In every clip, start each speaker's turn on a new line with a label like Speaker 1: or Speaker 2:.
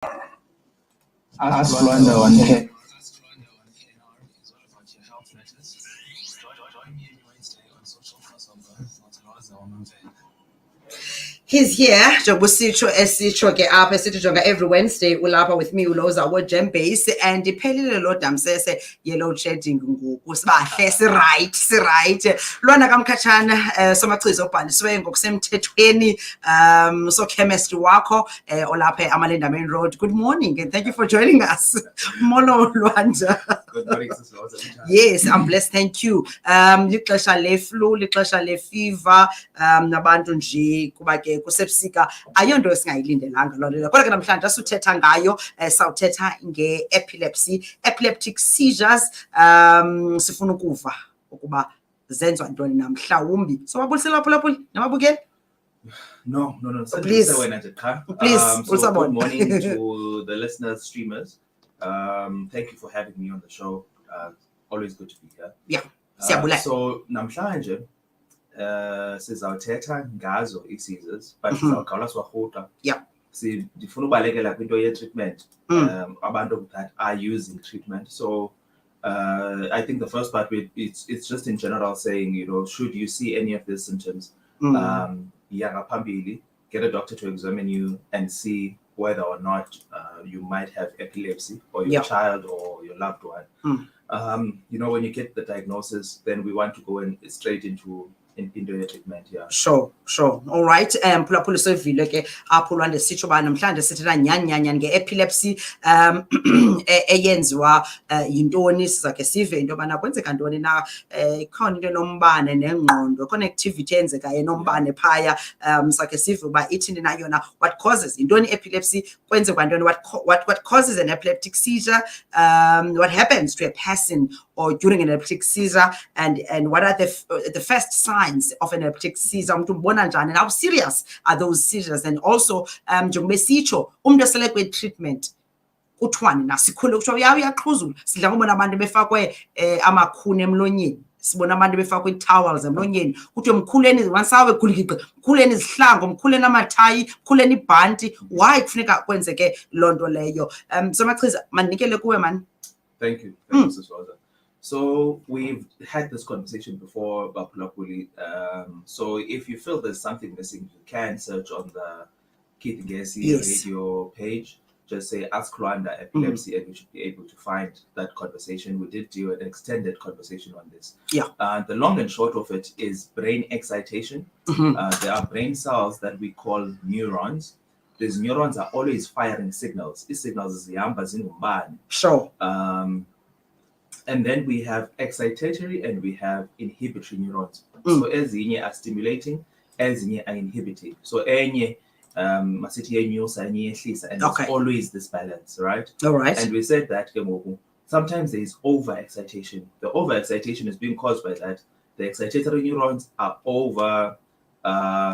Speaker 1: Ask Lhoza WamaMfene.
Speaker 2: He's here, every Wednesday. Ulapha with me, Lhoza WamaMfene, and iphelile lo damsese yellow shedding ngoku sibahle right. Lwana kamkhatshana somachiza obhalisiweyo ngokusemthethweni so chemist wakho olapha Amalinda Main Road. Good morning and thank you for joining us. Molo Lwanda.
Speaker 3: Good morning, Sister Lhoza.
Speaker 2: Yes, I'm blessed, thank you. Lixesha le flu, lixesha le fever, nabantu nje kuba ke kusebusika ayonto esingayilindelanga loo nto. Kodwa ke namhlanje asuthetha ngayo sawuthetha nge-epilepsy, epileptic seizures. Sifuna ukuva ukuba zenziwa ntoni namhlawumbi. So wabulisela aphulaphuli namabukeli?
Speaker 3: No.
Speaker 2: Please. Please.
Speaker 3: So good morning to the listeners, streamers. Thank you for having me on the show. Always good to be here.
Speaker 2: Yeah.
Speaker 3: So namhlanje sizawuthetha ngazo i-seizures, but sizawuqala siwarhuqa.
Speaker 2: Yeah.
Speaker 3: Ndifuna ubalekela kwinto ye-treatment. Abantu that are using treatment. So I think the first part it's just in general saying, should you see any of these symptoms, get a doctor to examine you and see whether or not you might have epilepsy, or your child or your loved one. When you get the diagnosis, then we want to go straight into your treatment. Yeah.
Speaker 2: Sure. All right. Phulaphuli sevile ke apho Lwanda sitsho ba namhlanje sithetha nyanya nge-epilepsy eyenziwa yintoni. Sizakhe sive into yobana kwenzeka ntoni na ikhona into enombane nengqondo, connectivity eyenzeka enombane phaya. Sakhe sive uba ithini na yona, what causes intoni epilepsy, kwenzeka ntoni, what causes an epileptic seizure, what happens to a person or during an epileptic seizure, and what are the first signs of an epileptic seizure, and how serious are those seizures, and also njengoba sitsho umuntu osele kwe-treatment kuthiwani na sikhule kuthiwa uyaqhuzula. Sidla ngobona abantu befakwe amakhuni emlonyeni, sibona abantu befakwe ii-towels emlonyeni, kuthiwe mkhuleni wansawe guligiqe, mkhuleni izihlangu, mkhuleni amathayi, mkhuleni ibhanti. Why kufuneka kwenzeke loo nto leyo? So machiza mandinikele kuwe man.
Speaker 3: Thank you, Mrs. Lhoza. So we've had this conversation before, Baphulaphuli. So if you feel there's something missing, you can search on the Keith Ngesi radio page. Just say Ask Lwanda Epilepsy, and you should be able to find that conversation. We did do an extended conversation on this.
Speaker 2: Yeah.
Speaker 3: The long and short of it is brain excitation. There are brain cells that we call neurons. These neurons are always firing signals. These signals is zihamba zingumbane.
Speaker 2: Sure.
Speaker 3: And then we have excitatory and we have inhibitory neurons. So ezinye are stimulating, ezinye are inhibiting. So enye masithi yenyusa enye yehlisa, and there's always this balance, right?
Speaker 2: All right.
Speaker 3: And we said that sometimes there is overexcitation. The overexcitation is being caused by that the excitatory neurons are over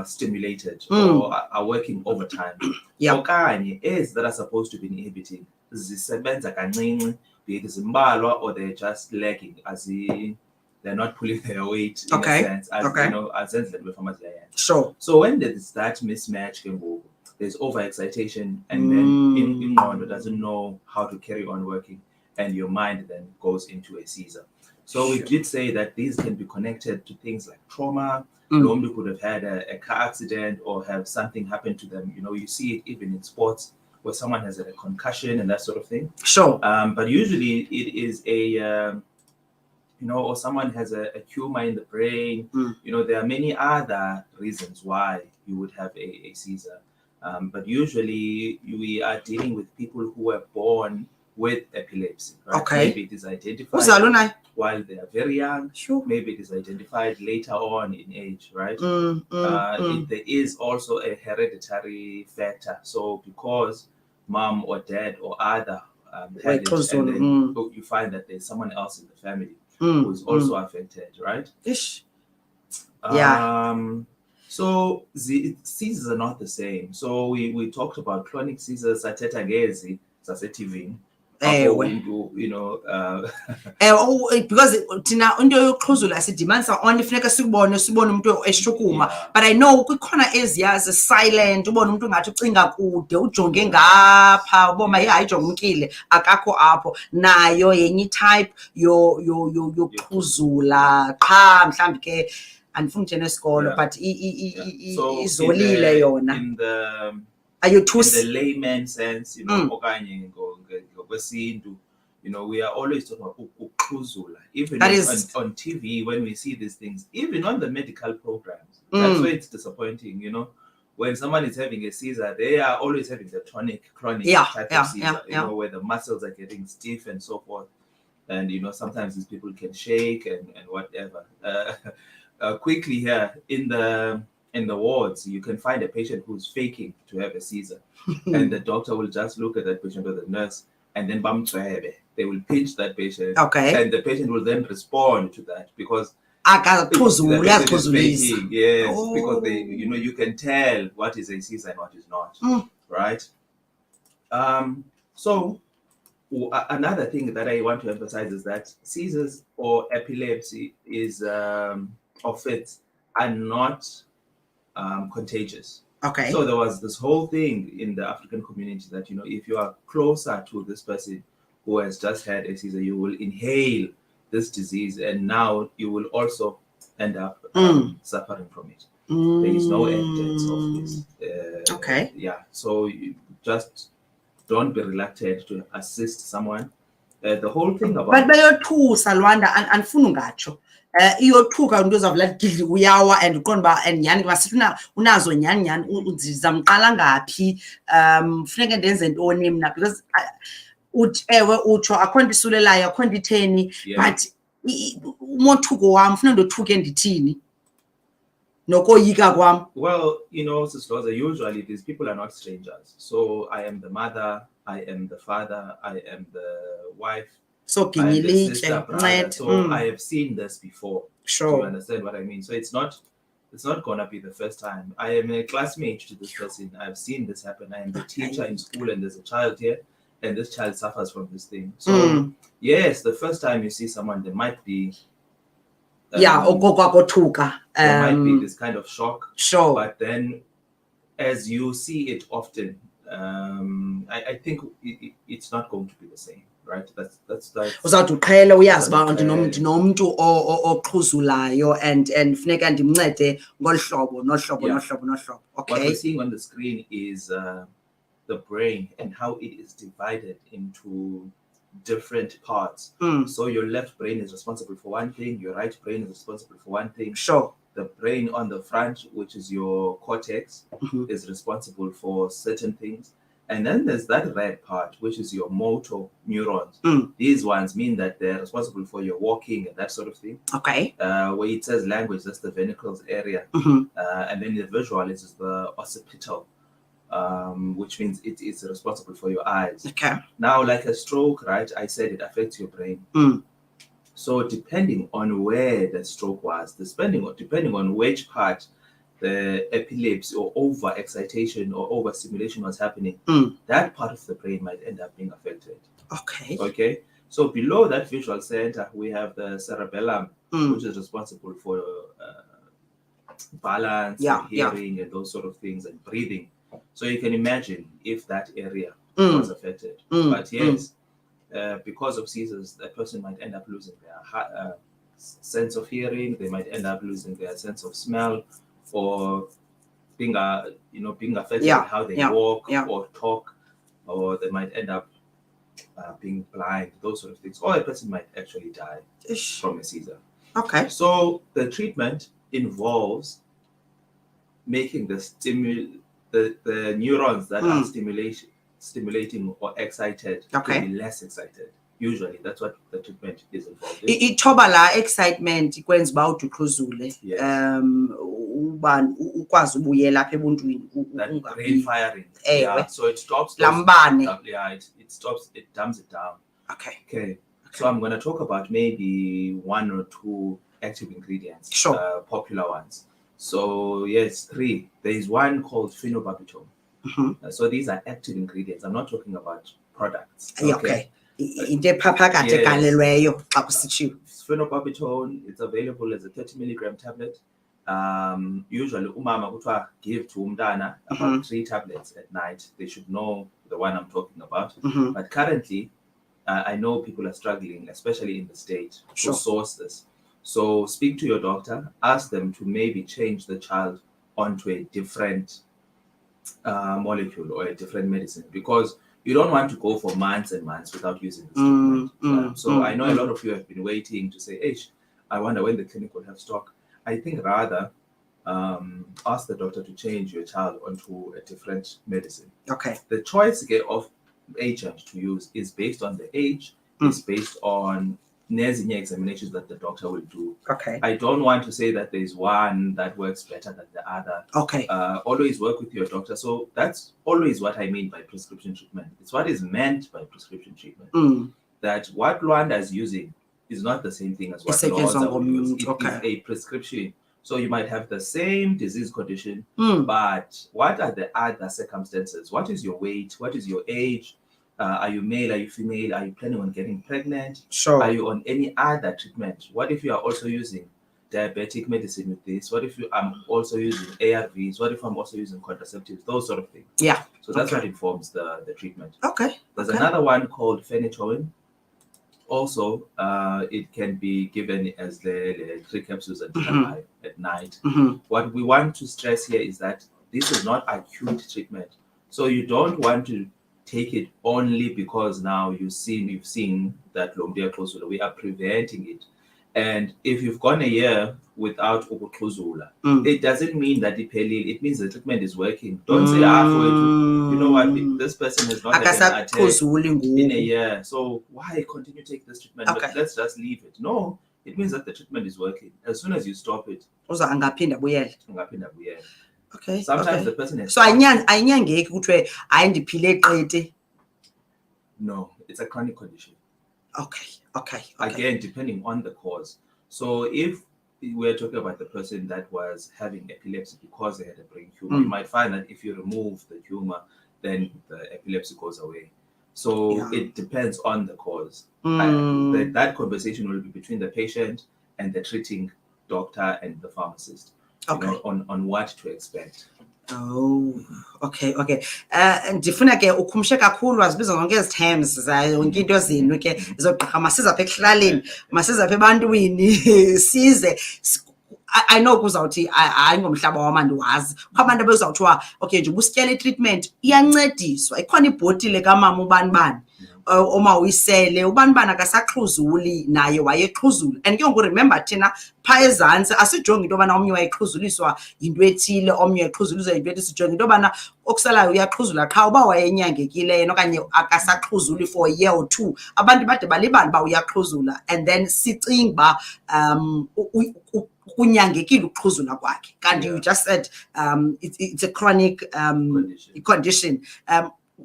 Speaker 3: stimulated or are working overtime. Okanye is that are supposed to be inhibiting zisebenza kancinci, be it zimbalwa, or they're just lagging, as they're not pulling their weight in a sense, as
Speaker 2: Sure.
Speaker 3: So when there's that mismatch, there's overexcitation, and then ingqondo doesn't know how to carry on working, and your mind then goes into a seizure. So we did say that these can be connected to things like trauma. Somebody could have had a car accident or have something happen to them. You see it even in sports, where someone has a concussion and that sort of thing.
Speaker 2: Sure.
Speaker 3: But usually it is or someone has a tumor in the brain. There are many other reasons why you would have a seizure. But usually we are dealing with people who were born with epilepsy. Right? Maybe it is identified while they are very young.
Speaker 2: Sure.
Speaker 3: Maybe it is identified later on in age, right? There is also a hereditary factor. So because mom or dad or other had it, and then you find that there's someone else in the family who is also affected, right?
Speaker 2: Ish.
Speaker 3: So the seizures are not the same. So we talked about chronic seizures, sateta ngezi, sasetiving, You know,
Speaker 2: because thina into yoxhuzula sidimanisa only funeka sibone umuntu eshukuma,
Speaker 3: Yeah.
Speaker 2: but I know kukhona eziyazi silent, ubone umuntu ngathi ucinga kude ujonge ngapha uboma hayijonga umkile akakho apho, nayo yenye type yoxhuzula qha mhlambi ke andifuni utshena esikolo but izolile yona
Speaker 3: in the
Speaker 2: ayothusi
Speaker 3: layman sense, you know, okanye ngokwesintu, you know, we are always talking about ukuxhuzula. Even on TV, when we see these things, even on the medical programs, that's why it's disappointing, you know. When someone is having a seizure, they are always having the chronic type of seizure, you know, where the muscles are getting stiff and so forth. And, you know, sometimes these people can shake and whatever. Quickly here, in the wards, you can find a patient who's faking to have a seizure. And the doctor will just look at that patient or the nurse and then they will pinch that patient.
Speaker 2: Okay.
Speaker 3: And the patient will then respond to that because
Speaker 2: yes,
Speaker 3: because they, you know, you can tell what is a seizure and what is not, right? So another thing that I want to emphasize is that seizures or epilepsy is or fits are not contagious.
Speaker 2: Okay.
Speaker 3: So there was this whole thing in the African community that, you know, if you are closer to this person who has just had a seizure, you will inhale this disease, and now you will also end up suffering from it. There is no evidence of this.
Speaker 2: Okay.
Speaker 3: Yeah. So you just don't be reluctant to assist someone. The whole thing about.
Speaker 2: But bayothusa Lwanda andifuna ungatsho. Iyothuka into uzavula gidli uyawa and uqonda and nyani masithi unazo nyani uzamqala ngaphi funeka ndenze ntoni mina because ewe utsho akho nto isulelayo akho nto itheni but umothuko wam funeka ndothuke ndithini nokoyika kwam.
Speaker 3: Well, you know, Sis Lhoza, usually these people are not strangers. So I am the mother, I am the father, I am the wife.
Speaker 2: So
Speaker 3: I have seen this before.
Speaker 2: Sure.
Speaker 3: You understand what I mean? So it's not gonna be the first time. I am a classmate to this person. I've seen this happen. I am the teacher in school, and there's a child here, and this child suffers from this thing. So yes, the first time you see someone, there might be there might be this kind of shock.
Speaker 2: Sure.
Speaker 3: But then as you see it often, I think it's not going to be the same. Right, that's
Speaker 2: uzawuthi uqhele uyazi uba ndinomntu oxhuzulayo and funeka ndimncede ngolu hlobo nohlobo. Okay.
Speaker 3: What we're seeing on the screen is the brain and how it is divided into different parts. So your left brain is responsible for one thing, your right brain is responsible for one thing.
Speaker 2: Sure.
Speaker 3: The brain on the front, which is your cortex, is responsible for certain things. And then there's that red part, which is your motor neurons. These ones mean that they're responsible for your walking and that sort of thing.
Speaker 2: Okay.
Speaker 3: Where it says language, that's the ventricles area. And then the visual is the occipital, which means it is responsible for your eyes.
Speaker 2: Okay.
Speaker 3: Now, like a stroke, right? I said it affects your brain. So depending on where the stroke was, depending on which part the epilepsy or overexcitation or overstimulation was happening, that part of the brain might end up being affected. Okay. So below that visual center, we have the cerebellum, which is responsible for balance, and hearing, and those sort of things, and breathing. So you can imagine if that area was affected. But yes, because of seizures, that person might end up losing their sense of hearing. They might end up losing their sense of smell, or being affected in how they walk or talk, or they might end up being blind, those sort of things. Or a person might actually die from a seizure.
Speaker 2: Okay.
Speaker 3: So the treatment involves making the neurons that are stimulating or excited to be less excited. Usually, that's what the treatment is involved in.
Speaker 2: Ithoba la excitement ikwenza uba uduxhuzule. Ukwazi ubuyela apha ebuntwini.
Speaker 3: That brain firing. So it stops.
Speaker 2: Lambane.
Speaker 3: It stops. It dumbs it down.
Speaker 2: Okay.
Speaker 3: So I'm going to talk about maybe one or two active ingredients.
Speaker 2: Sure.
Speaker 3: Popular ones. So yes, 3. There is one called phenobarbital. So these are active ingredients. I'm not talking about products.
Speaker 2: Okay. into ephakathi
Speaker 3: Yes.
Speaker 2: egalelweyo xa kusitshiwo.
Speaker 3: Phenobarbital, it's available as a 30 milligram tablet. Usually, umama kuthiwa give to umntana about 3 tablets at night. They should know the one I'm talking about. But currently, I know people are struggling, especially in the state,
Speaker 2: Sure.
Speaker 3: to source this. So speak to your doctor, ask them to maybe change the child onto a different molecule or a different medicine, because you don't want to go for months and months without using this treatment. So I know a lot of you have been waiting to say, hey, I wonder when the clinic will have stock. I think rather ask the doctor to change your child onto a different medicine.
Speaker 2: Okay.
Speaker 3: The choice of agent to use is based on the age, is based on nezinye examinations that the doctor will do.
Speaker 2: Okay.
Speaker 3: I don't want to say that there's one that works better than the other.
Speaker 2: Okay.
Speaker 3: Always work with your doctor. So that's always what I mean by prescription treatment. It's what is meant by prescription treatment. That what Lwanda is using is not the same thing as what Lhoza will use. It is a prescription. So you might have the same disease condition, but what are the other circumstances? What is your weight? What is your age? Are you male? Are you female? Are you planning on getting pregnant?
Speaker 2: Sure.
Speaker 3: Are you on any other treatment? What if you are also using diabetic medicine with this? What if I'm also using ARVs? What if I'm also using contraceptives? Those sort of things.
Speaker 2: Yeah.
Speaker 3: So that's what informs the treatment.
Speaker 2: Okay.
Speaker 3: There's another one called phenytoin. Also, it can be given as the 3 capsules at night. What we want to stress here is that this is not acute treatment. So you don't want to take it only because now you've seen that we are preventing it. And if you've gone a year without ukuxhuzula, it doesn't mean that it means the treatment is working. Don't say, you know what, this person has not had an attack in a year, so why continue to take this treatment?
Speaker 2: Okay.
Speaker 3: But let's just leave it. No, it means that the treatment is working. As soon as you stop it,
Speaker 2: angaphinda buyele. Okay.
Speaker 3: Sometimes the person has
Speaker 2: so ayinyangeki kuthiwe hayi ndiphile qete.
Speaker 3: No, it's a chronic condition.
Speaker 2: Okay.
Speaker 3: Again, depending on the cause. So if we're talking about the person that was having epilepsy because they had a brain tumor, you might find that if you remove the tumor, then the epilepsy goes away. So it depends on the cause. That conversation will be between the patient and the treating doctor and the pharmacist, on what to expect.
Speaker 2: Okay. Ndifuna ke ukhumshe kakhulu wazibiza zonke ezi terms zayo yonke into zenu ke izogqirha masiza apha ekuhlaleni masiza apha ebantwini size. I know kuzawuthi hayi ngomhlaba wam andiwazi kho abantu abezawuthiwa okay nje ubusityela i-treatment iyancediswa ikhona ibhotile kamama ubani oma uyisele ubani akasaxhuzuli naye wayexhuzula. And ke ngoku remember thina phaa ezantsi asijonge into yobana omnye wayexhuzulisiwa yinto ethile omnye wayexhuzulisiwa yinto ethile, sijonge into yobana okusalayo uyaxhuzula qha uba wayenyangekile yena okanye akasaxhuzuli for a year or 2 abantu bade balibala uba uyaxhuzula and then sicinga uba kunyangekile ukuxhuzula kwakhe kanti you just said it's a chronic condition.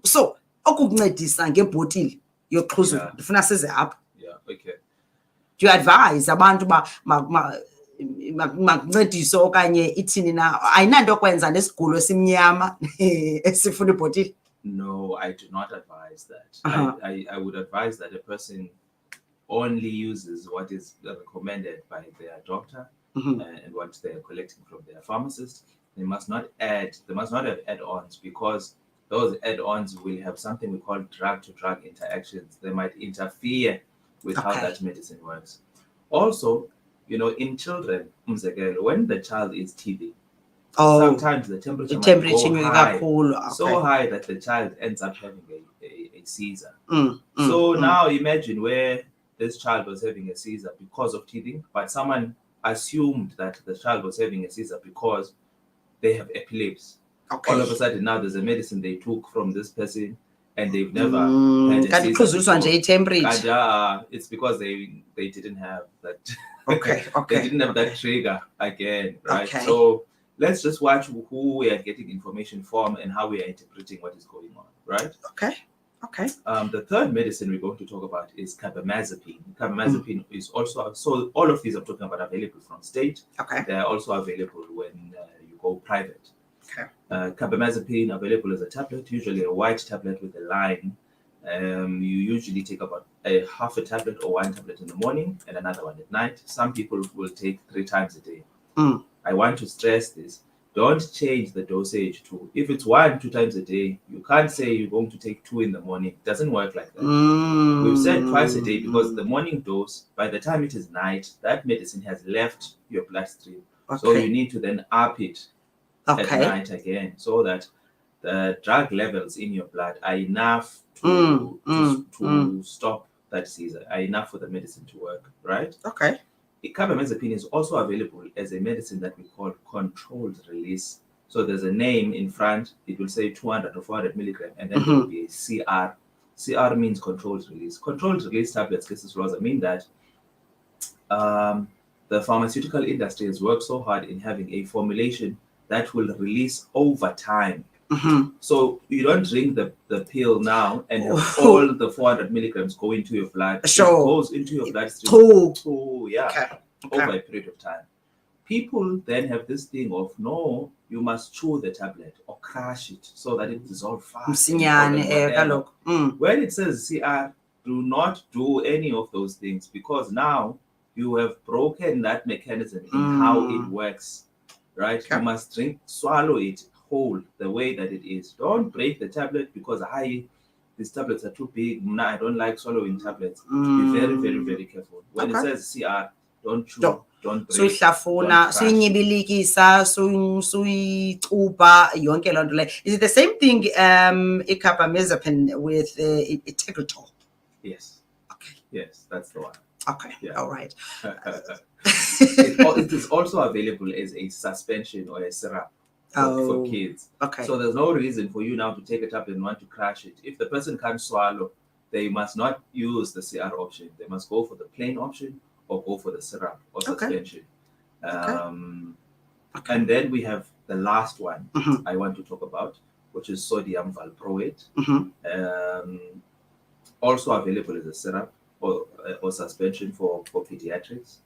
Speaker 2: So okukuncedisa ngebhotile yoxhuzula ndifuna size apho.
Speaker 3: Okay.
Speaker 2: Do you advise abantu ba makuncedise okanye ithini na ayinanto kwenza nesigulo esimnyama esifuna ibhotile?
Speaker 3: No, I do not advise that. I would advise that a person only uses what is recommended by their doctor and what they are collecting from their pharmacist. They must not have add-ons, because those add-ons will have something we call drug-to-drug interactions. They might interfere with how that medicine works. Also, in children, when the child is teething, sometimes the temperature might go high, so high that the child ends up having a seizure. So now imagine where this child was having a seizure because of teething, but someone assumed that the child was having a seizure because they have epilepsy. All of a sudden now there's a medicine they took from this person and they've never had a seizure. It's because they didn't have that. They didn't have that trigger again, right? So let's just watch who we are getting information from and how we are interpreting what is going on, right?
Speaker 2: Okay.
Speaker 3: The third medicine we're going to talk about is carbamazepine. Carbamazepine is also, so all of these I'm talking about are available from state. They are also available when you go private. Carbamazepine available as a tablet, usually a white tablet with a line. You usually take about a half a tablet or one tablet in the morning and another one at night. Some people will take 3 times a day. I want to stress this. Don't change the dosage to, if it's 1-2 times a day, you can't say you're going to take 2 in the morning. It doesn't work like that. We've said twice a day because the morning dose, by the time it is night, that medicine has left your bloodstream. So you need to then up it at night again so that the drug levels in your blood are enough to stop that seizure, are enough for the medicine to work, right? Carbamazepine is also available as a medicine that we call controlled release. So there's a name in front, it will say 200 or 400 milligram, and then there will be a CR. CR means controlled release. Controlled release tablets, cases Lhoza, mean that the pharmaceutical industry has worked so hard in having a formulation that will release over time. So you don't drink the pill now and have all the 400 milligrams go into your blood. It goes into your bloodstream over a period of time. People then have this thing of, no, you must chew the tablet or crush it so that it dissolves fast. When it says CR, do not do any of those things, because now you have broken that mechanism in how it works, right? You must swallow it whole the way that it is. Don't break the tablet because these tablets are too big. No, I don't like swallowing tablets. Be very, very, very careful. When it says CR, don't chew. Don't break. Is
Speaker 2: it the same thing, carbamazepine with Tegretol?
Speaker 3: Yes. Yes, that's the one.
Speaker 2: All right.
Speaker 3: It is also available as a suspension or a syrup for kids. So there's no reason for you now to take a tablet and want to crush it. If the person can't swallow, they must not use the CR option. They must go for the plain option or go for the syrup or suspension. And then we have the last one I want to talk about, which is sodium valproate. Also available as a syrup or suspension for pediatrics.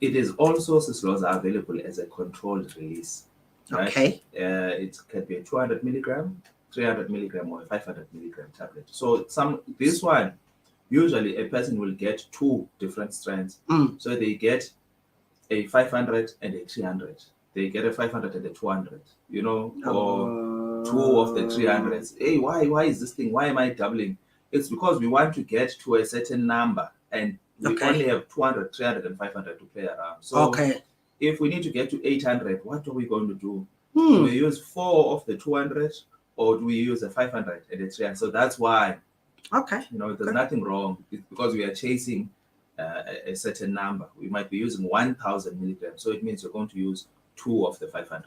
Speaker 3: It is also, Lhoza, available as a controlled release. Right? It can be a 200 milligram, 300 milligram, or a 500 milligram tablet. So this one, usually a person will get 2 different strands. So they get a 500 and a 300. They get a 500 and a 200, or 2 of the 300s. Hey, why is this thing? Why am I doubling? It's because we want to get to a certain number, and we only have 200, 300, and 500 to play around. So if we need to get to 800, what are we going to do? Do we use 4 of the 200, or do we use a 500 and a 300? So that's why, there's nothing wrong. It's because we are chasing a certain number. We might be using 1,000 milligrams. So it means you're going to use 2 of the 500.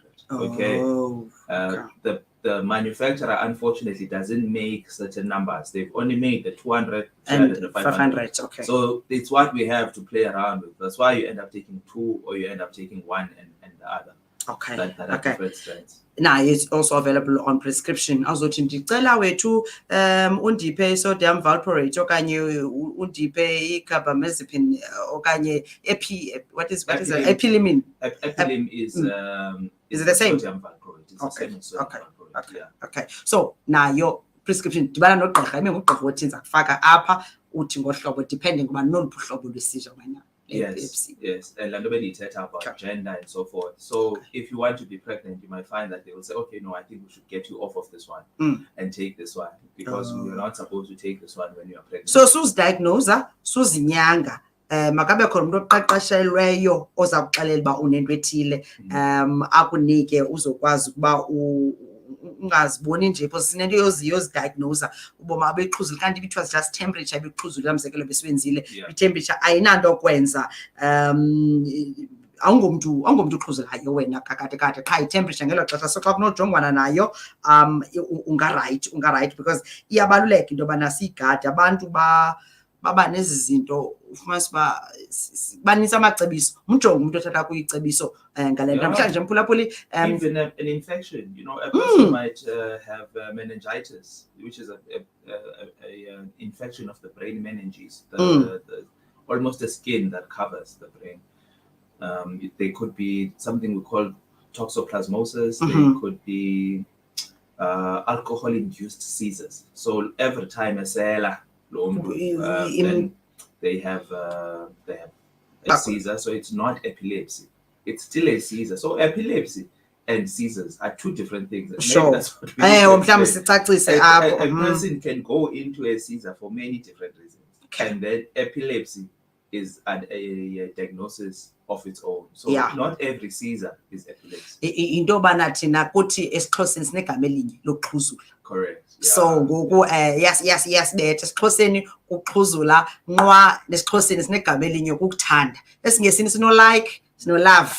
Speaker 3: The manufacturer, unfortunately, doesn't make certain numbers. They've only made the 200, 300, and the 500. So it's what we have to play around with. That's why you end up taking 2, or you end up taking 1 and the other. That are different strengths.
Speaker 2: Now it's also available on prescription. Azothi ndicela wethu undiphe sodium valproate okanye undiphe carbamazepine okanye what is epilimine.
Speaker 3: Epilim is
Speaker 2: it the same?
Speaker 3: Sodium valproate. It's the same as sodium valproate.
Speaker 2: Okay. So now your prescription dibana nogqirha ngugqirha othi ndiza kufaka apha uthi ngohlobo depending on noluphi uhlobo lwesizwe wena.
Speaker 3: Yes, and nobody taught about gender and so forth. So if you want to be pregnant, you might find that they will say, okay, no, I think we should get you off of this one and take this one, because you're not supposed to take this one when you are pregnant.
Speaker 2: So suzidiagnosa, suzinyanga, makabe khona umuntu oqeqeshelweyo oza kuxelela uba unento ethile, akunike uzokwazi ukuba ungaziboni nje because sinento yozidiagnosa uboma beqhuzula kanti it was just temperature beqhuzula umzekelo besiwenzile i-temperature ayinanto okwenza awungomntu uqhuzulayo wena kakade qha i-temperature ngelo xesha so xa kunojongwana nayo unga-right because iyabaluleka into yobana siyigade abantu baba nezi zinto ufumanisa uba banintsi amacebiso umjonge umuntu othatha kuyicebiso ngale nto mhlawumbi nje mphulaphuli
Speaker 3: even an infection, a person might have meningitis, which is an infection of the brain meninges, almost the skin that covers the brain. They could be something we call toxoplasmosis. They could be alcohol-induced seizures. So every time a seller, then they have a seizure. So it's not epilepsy; it's still a seizure. So epilepsy and seizures are two different things. Maybe
Speaker 2: Sure.
Speaker 3: that's what we need to explain. A
Speaker 2: Mhm.
Speaker 3: person can go into a seizure for many different reasons,
Speaker 2: Okay.
Speaker 3: and then epilepsy is a diagnosis of its own. So
Speaker 2: Yeah.
Speaker 3: not every seizure is epilepsy.
Speaker 2: Into yobana thina kuthi esiXhoseni sinegama elinye lokuxhuzula.
Speaker 3: Correct. Yeah.
Speaker 2: So ngoku yes bethe esiXhoseni ukuxhuzula nqwa nesiXhoseni sinegama elinye ukuthanda. Esingesini sino like, sino love.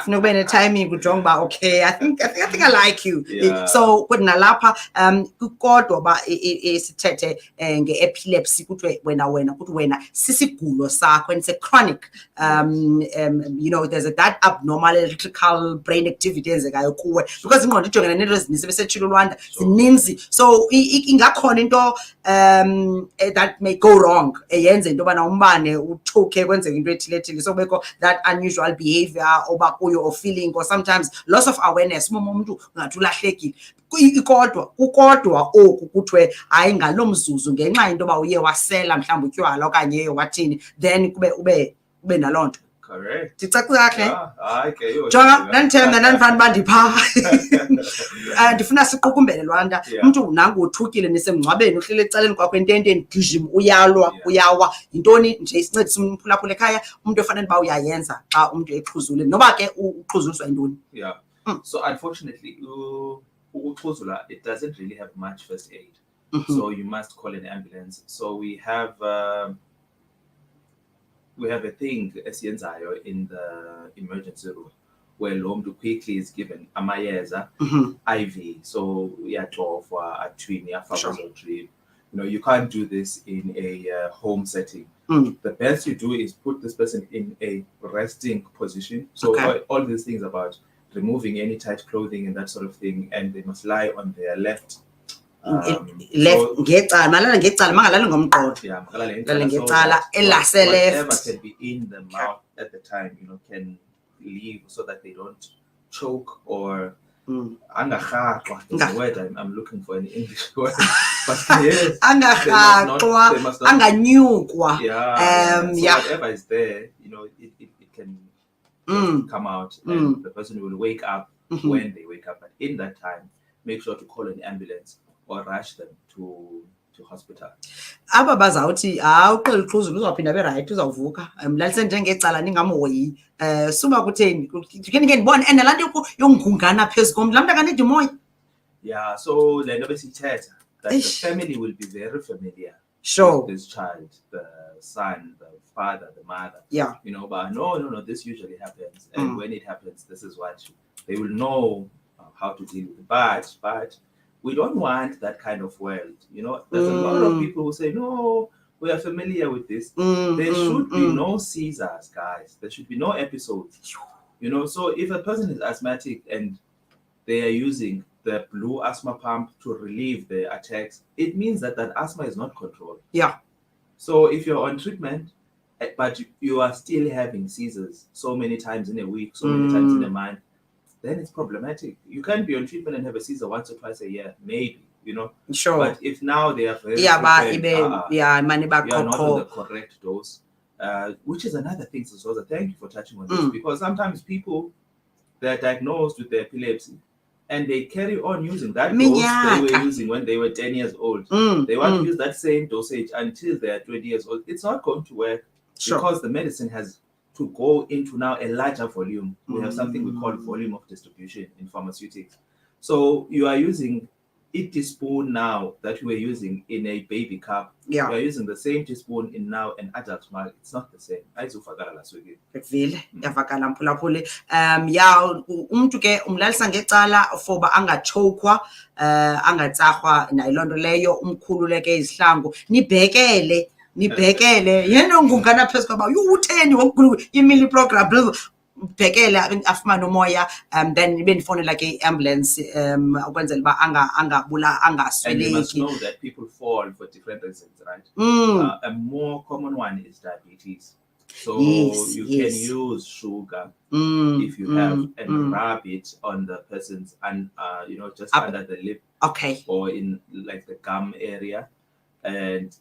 Speaker 2: Funa ube ne timing kujonga ba okay, I think I like you.
Speaker 3: Yeah.
Speaker 2: So kuthi nalapha kodwa ba isithethe nge-epilepsy kuthi wena kuthi wena sisigulo sakho and it's a chronic there's that abnormal electrical brain activity enzekayo kuwe because ingqondo ijongene nento ezininzi besetshilo Lwanda zininzi so ingakhona into that may go wrong eyenze into yobana umbane uthuke kwenzeka into ethile so kubekho that unusual behavior oba kuyo or feeling or sometimes loss of awareness umuntu ungathi ulahlekile kukodwa oku kuthiwe hayi ngalo mzuzu ngenxa into yoba uye wasela mhlawumbi utywala okanye wathini then ube naloo nto.
Speaker 3: Correct.
Speaker 2: Ndicacile kahle?
Speaker 3: Okay.
Speaker 2: Jonga, nandithemba nandifana uba ndipha. Ndifuna siqukumbele Lwanda. Umntu nangu uthukile nisemngcwabeni uhlele ecaleni kwakho ententeni gijima uyawa yintoni nje isincedisa umphulaphula ekhaya umuntu ofanele uba uyayenza xa umuntu exhuzule noba ke uxhuzuliswa yintoni.
Speaker 3: Yeah. So unfortunately ukuxhuzula it doesn't really have much first aid. So you must call an ambulance. So we have a thing esiyenzayo in the emergency room where lo muntu quickly is given amayeza IV. So uyatofwa athwini afakwa drip. You can't do this in a home setting. The best you do is put this person in a resting position. So all these things about removing any tight clothing and that sort of thing, and they must lie on their left.
Speaker 2: Ngecala malala ngecala mangalali ngomqondo.
Speaker 3: Yeah,
Speaker 2: ngecala elase left.
Speaker 3: Whatever can be in the mouth at the time, can leave so that they don't choke or angarhaqwa. That's the word I'm looking for in English word. But yes,
Speaker 2: angarhaqwa, anganyukwa.
Speaker 3: So whatever is there, it can come out and the person will wake up when they wake up. But in that time, make sure to call an ambulance or rush them to hospital.
Speaker 2: Aba bazawuthi uqela uxhuzula uzawuphinda be right uzawuvuka mlalise njengecala ningamhoyi suba kutheni ke ngibona and laa nto yongungana phezu komntu laa mntu akanidi moya.
Speaker 3: Yeah, so le nto besithetha that the family will be very familiar
Speaker 2: with
Speaker 3: this child, the son, the father, the mother.
Speaker 2: Yeah.
Speaker 3: But no, this usually happens, and when it happens, this is what they will know how to deal with it. But we don't want that kind of world. There's a lot of people who say, no, we are familiar with this. There should be no seizures, guys. There should be no episodes. So if a person is asthmatic and they are using the blue asthma pump to relieve the attacks, it means that asthma is not controlled.
Speaker 2: Yeah.
Speaker 3: So if you're on treatment, but you are still having seizures so many times in a week, so many times in a month, then it's problematic. You can't be on treatment and have a seizure once or twice a year, maybe,
Speaker 2: Sure.
Speaker 3: But if now they are very
Speaker 2: you are not on
Speaker 3: the correct dose, which is another thing, Lhoza, thank you for touching on this, because sometimes people, they're diagnosed with the epilepsy and they carry on using that dose they were using when they were 10 years old. They want to use that same dosage until they're 20 years old. It's not going to work because the medicine has to go into now a larger volume. We have something we call volume of distribution in pharmaceutics. So you are using a teaspoon now that you were using in a baby cup. You are using the same teaspoon in now an adult mug. It's not the same. Ayizufakala last week.
Speaker 2: Vele yavakala mphulaphuli. Umuntu ke umlalisa ngecala foba angachokwa angatsarhwa nayiloo nto leyo umkhululeke izihlangu nibhekele yena ngungana phezu kwaba utheni imili program bhekele afumane umoya then nibe nifonela ke ambulance ukwenzela uba angasweleki.
Speaker 3: And you must know that people fall for different reasons, right? A more common one is diabetes. So
Speaker 2: Yes,
Speaker 3: you
Speaker 2: yes.
Speaker 3: can use sugar
Speaker 2: Mm,
Speaker 3: if you have
Speaker 2: mm,
Speaker 3: and
Speaker 2: mm.
Speaker 3: rub it on the person's and just
Speaker 2: Up.
Speaker 3: under the lip
Speaker 2: Okay.
Speaker 3: or in like the gum area, and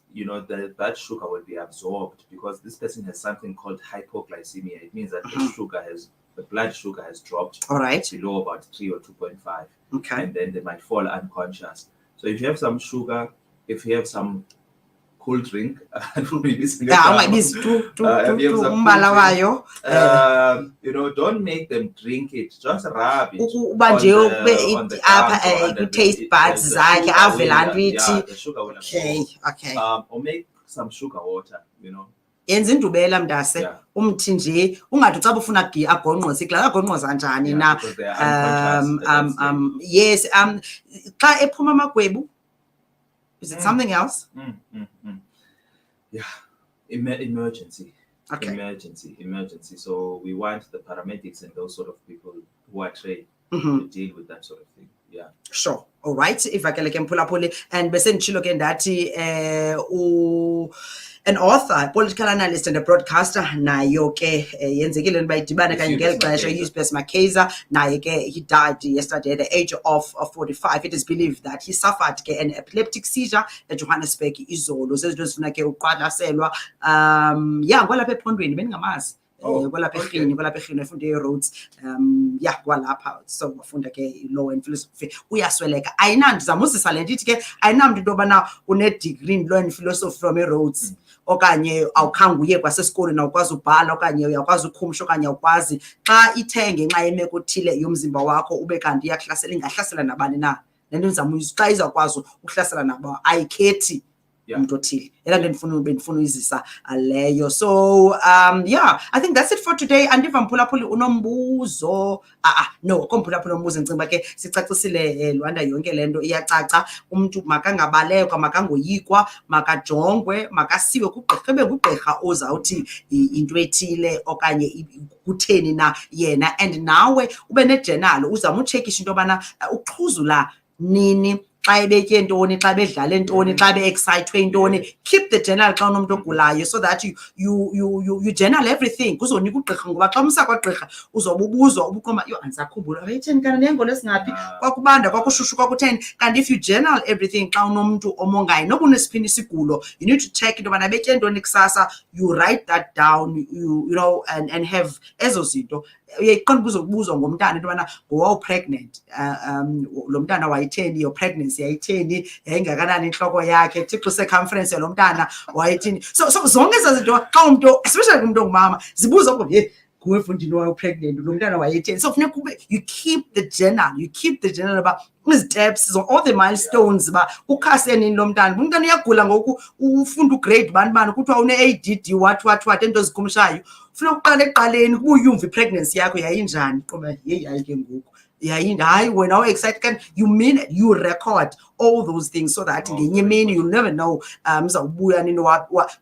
Speaker 3: that sugar will be absorbed because this person has something called hypoglycemia. It means that the blood sugar has dropped
Speaker 2: All right.
Speaker 3: below about 3 or 2.5,
Speaker 2: Okay.
Speaker 3: and then they might fall unconscious. So if you have some sugar, if you have some cool drink,
Speaker 2: Ungabizi tu umbala wayo.
Speaker 3: don't make them drink it. Just rub it
Speaker 2: Uba
Speaker 3: on
Speaker 2: nje
Speaker 3: on the gums or under
Speaker 2: taste buds
Speaker 3: the
Speaker 2: zakhe
Speaker 3: sugar
Speaker 2: avela
Speaker 3: will,
Speaker 2: nto
Speaker 3: the sugar will
Speaker 2: Okay,
Speaker 3: absorb.
Speaker 2: okay.
Speaker 3: Or make some sugar water,
Speaker 2: Yenza indubela mntase
Speaker 3: Yeah.
Speaker 2: umthi nje ungathi xa ufuna agonqoze ikla agonqoza njani
Speaker 3: Yeah,
Speaker 2: na
Speaker 3: because they are unconscious at that stage.
Speaker 2: yes xa ephuma amagwebu, is it something else?
Speaker 3: Yeah, emergency.
Speaker 2: Okay.
Speaker 3: Emergency. So we want the paramedics and those sort of people who are trained
Speaker 2: Mhm.
Speaker 3: to deal with that sort of thing. Yeah.
Speaker 2: Sure. All right. Ivakele ke mphulaphuli and bese nditshilo ke ndathi an author, political analyst and a broadcaster nayo ke yenzekile into bayidibane kanye ngeli xesha Eusebius Makeza naye ke he died yesterday at the age of 45. It is believed that he suffered ke an epileptic seizure at Johannesburg izolo sezinto ezifuna ke uqwalaselwa yeah kwalapha ephondweni bendingamazi kwalapha eRhini efunde roads yeah kwalapha so wafunda ke law and philosophy uyasweleka ayinandizamuzisa le ndithi ke ayinamntu into yobana une-degree in law and philosophy from roads okanye awukhange uye kwasesikolweni awukwazi ubhala okanye uyakwazi ukhumsha okanye awukwazi xa ithe ngenxa yemeko othile yomzimba wakho ube kanti iyakuhlasela ingahlasela nabani na le nto ndizamuyisa xa izawukwazi ukuhlasela nabo ayikhethi umuntu othile era nto bendifuna uyizisa leyo so yeah I think that's it for today. Andiva mphulaphuli unombuzo no komphulaphuli umbuzo ndicinga uba ke sicacisile Lwanda yonke le nto iyacaca umuntu makangabalekwa makangoyikwa makajongwe makasiwe kugqirha ebe ngugqirha ozawuthi into ethile okanye kutheni na yena and nawe ube nejenali uzama utshekisha into yobana uxhuzula nini xa ebetye ntoni xa bedlala ntoni xa be-excitwe ntoni keep the journal xa unomntu ogulayo so that you journal everything kuzonika ugqirha ngoba xa umsa kwagqirha uzobe ubuzwa ubuqoma yo andisakhumbula wayetheni kana nengolo esingaphi kwakubanda kwakushushu kwakutheni kanti if you journal everything xa unomntu omongayo noba unesiphi isigulo you need to check into yobana betye ntoni kusasa you write that down you know and have ezo zinto uyayiqonda ubuzwa ngomntana into yobana ngowawupregnant lo mntana wayitheni your pregnancy yayitheni yayingakanani intloko yakhe thixo circumference yalo mntana wayithini so zonke eza zinto xa umntu especially umuntu ongumama zibuza ukuba ye nguwe fundini wawupregnant lo mntana wayetheni so funeka ube you keep the journal about steps all the milestones uba ukhase nini lo mntana umntana uyagula ngoku ufunda ugrade bani kuthiwa une-ADD what ento zikhumshayo funeka uqale ekuqaleni kuba uyumva ipregnancy yakho yayinjani qoba yeyi hayi ke ngoku hayi wena awu-excited you mean it, you record all those things so that ngenye imini you'll never know mzawubuya nini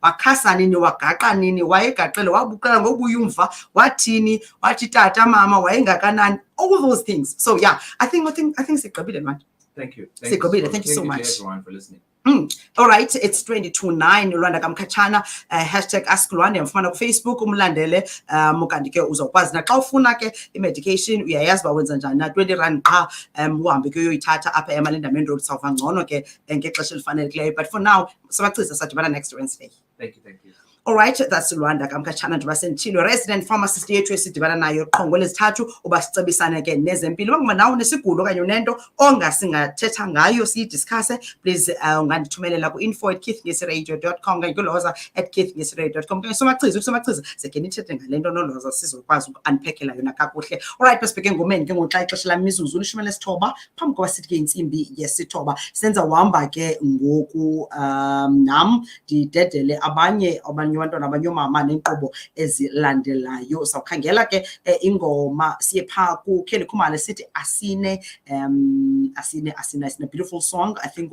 Speaker 2: wakhasa nini wagaqa nini wayegaqele wabuqala ngoku uyumva wathini wathi tata mama wayengakanani all those things so yeah I think sigqibile man.
Speaker 3: Thank you
Speaker 2: Thank you so much
Speaker 3: to everyone for listening.
Speaker 2: All right, it's 22:09 Lwanda kamkhatshana #ask Lwanda yamfumana kuFacebook umlandele ukanti ke uzawukwazi na xa ufuna ke i-medication uyayazi uba wenza njani na 20 rand qha uhambe ke uyoyithatha apha eMalinda Main Road sawuva ngcono ke ngexesha elifanelekileyo but for now sabacisa sadibana next Wednesday.
Speaker 3: Thank you.
Speaker 2: All right, that's Lwanda kamkhatshana njengoba senditshilo resident pharmacist yethu esidibana nayo qho ngolwezithathu uba sicebisane ke nezempilo ukuba nawe nesigulo okanye unento ongasingathetha ngayo siyidiscusse please ungandithumelela ku info@keithngesiradio.com okanye kuLhoza@keithngesiradio.com okanye usomachiza sekhe nithethe ngale nto noLhoza sizokwazi uku-unpackela yona kakuhle. All right, besibheke engomeni ke ngoxa ixesha lam mizuzu 19 phambi koba sithi ke intsimbi yesithoba senza uhamba ke ngoku nam ndidedele abanye abantwana abanye oomama neenkqubo ezilandelayo sawukhangela ke ingoma siye phaa kuKelly Khumalo sithi asine beautiful song I think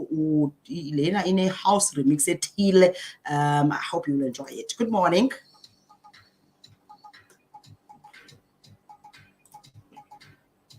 Speaker 2: lena ine house remix ethile I hope you'll enjoy it. Good morning.